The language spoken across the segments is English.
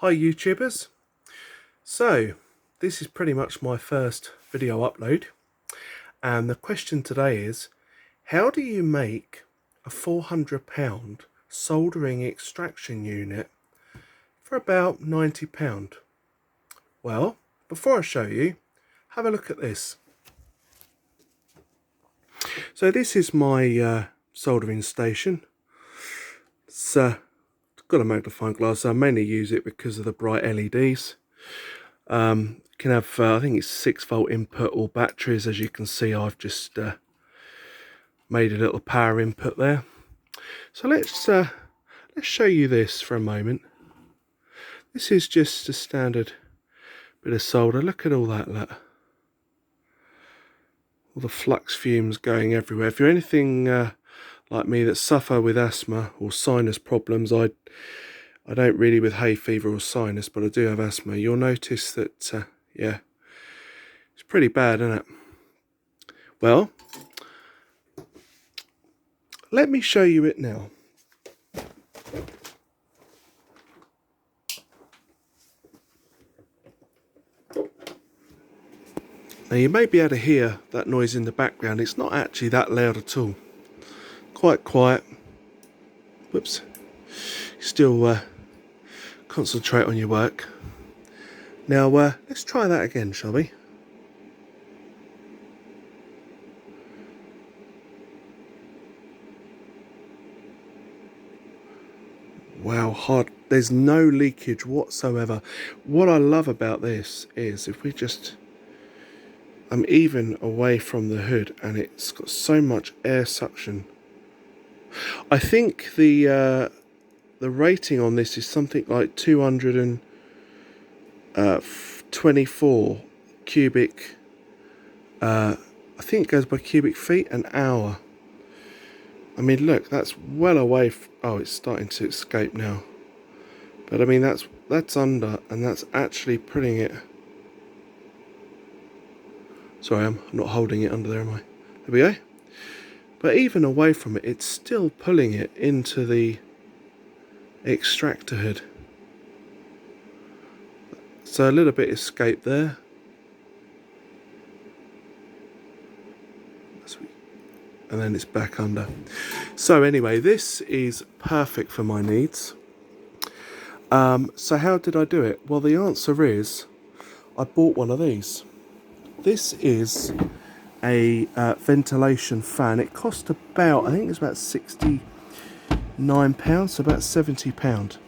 Hi YouTubers. So this is pretty much my first video upload, and the question today is, how do you make a £400 soldering extraction unit for about £90? Well, before I show you, have a look at this. So this is my soldering station. It's got a magnifying glass. I mainly use it because of the bright LEDs. Can have I think it's 6-volt input or batteries. As you can see, I've just made a little power input there. So let's show you this for a moment. This is just a standard bit of solder. Look at all that, look. All the flux fumes going everywhere. If you're anything like me that suffer with asthma or sinus problems, I don't really with hay fever or sinus, but I do have asthma. You'll notice that, yeah, it's pretty bad, isn't it? Well, let me show you it now. Now you may be able to hear that noise in the background. It's not actually that loud at all. Quite quiet. Whoops. Still concentrate on your work. Now let's try that again, shall we? Wow, hard. There's no leakage whatsoever. What I love about this is if we just, I'm even away from the hood and it's got so much air suction. I think the rating on this is something like 224 cubic, I think it goes by cubic feet an hour. I mean, look, that's well away oh, it's starting to escape now, but I mean that's under, and that's actually putting it, sorry, I'm not holding it under there, am I? There we go. But even away from it, it's still pulling it into the extractor hood. So a little bit escaped there. And then it's back under. So anyway, this is perfect for my needs. So how did I do it? Well, the answer is I bought one of these. This is a ventilation fan. It cost about, I think it's about £69, so about £70.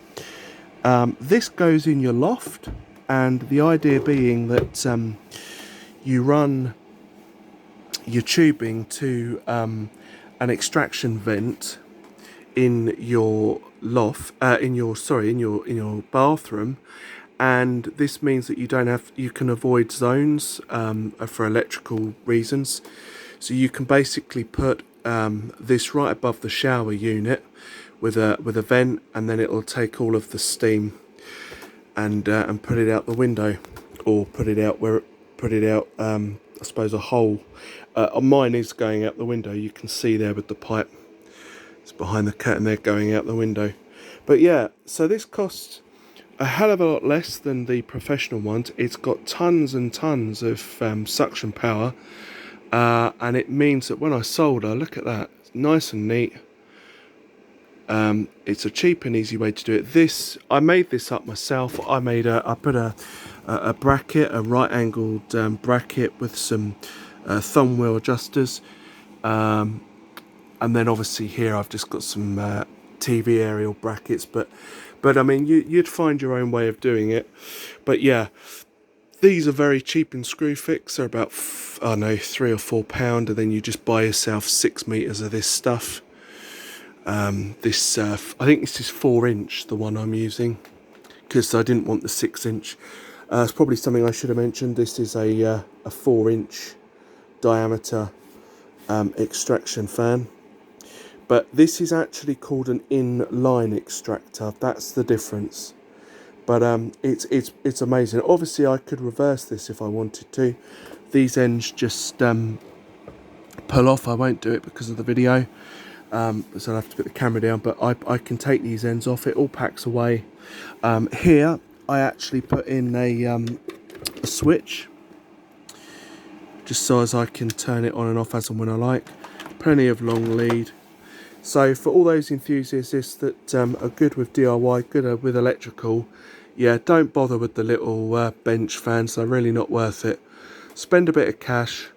This goes in your loft, and the idea being that you run your tubing to an extraction vent in your loft, in your bathroom, and this means that you can avoid zones for electrical reasons. So you can basically put this right above the shower unit with a vent, and then it'll take all of the steam and put it out the window, or put it out I suppose a hole. Mine is going out the window. You can see there with the pipe. It's behind the curtain there, going out the window. But yeah, so this costs a hell of a lot less than the professional ones. It's got tons and tons of suction power, and it means that when I solder, look at that, it's nice and neat. It's a cheap and easy way to do it. I made this up myself. I put a bracket, a right angled bracket with some thumb wheel adjusters, and then obviously here I've just got some TV aerial brackets, but I mean you'd find your own way of doing it. But yeah, these are very cheap in screwfix. They're about I don't know, £3 or £4, and then you just buy yourself 6 meters of this stuff. I think this is 4-inch, the one I'm using, because I didn't want the 6-inch. It's probably something I should have mentioned. This is a 4-inch diameter extraction fan, but this is actually called an inline extractor. That's the difference. But it's amazing. Obviously I could reverse this if I wanted to. These ends just pull off. I won't do it because of the video, so I'll have to put the camera down, but I can take these ends off. It all packs away. Here I actually put in a switch, just so as I can turn it on and off as and when I like. Plenty of long lead. So for all those enthusiasts that are good with DIY, good with electrical, yeah, don't bother with the little bench fans. They're really not worth it. Spend a bit of cash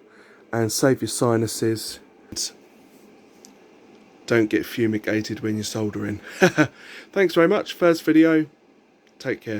and save your sinuses. Don't get fumigated when you're soldering. Thanks very much. First video. Take care.